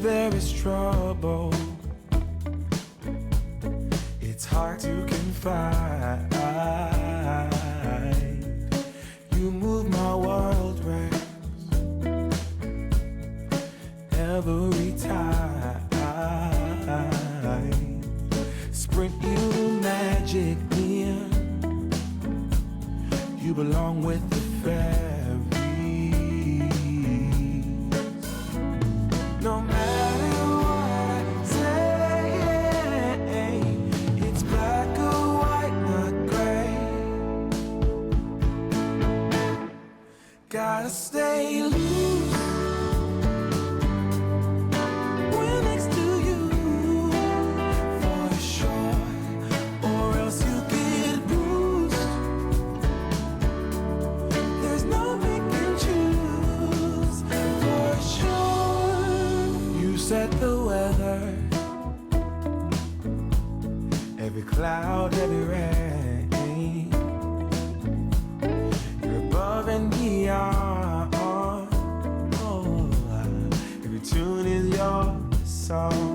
there is trouble, it's hard to confide. You move my world round every time. Sprint you magic in, you belong with the fairies. No matter what I say, it's black or white, not gray. Gotta stay loose when next to you, for sure, or else you get bruised. There's no pick and choose, for sure. You set the weather, every cloud, every rain. You're above and beyond. Oh, every tune is your song.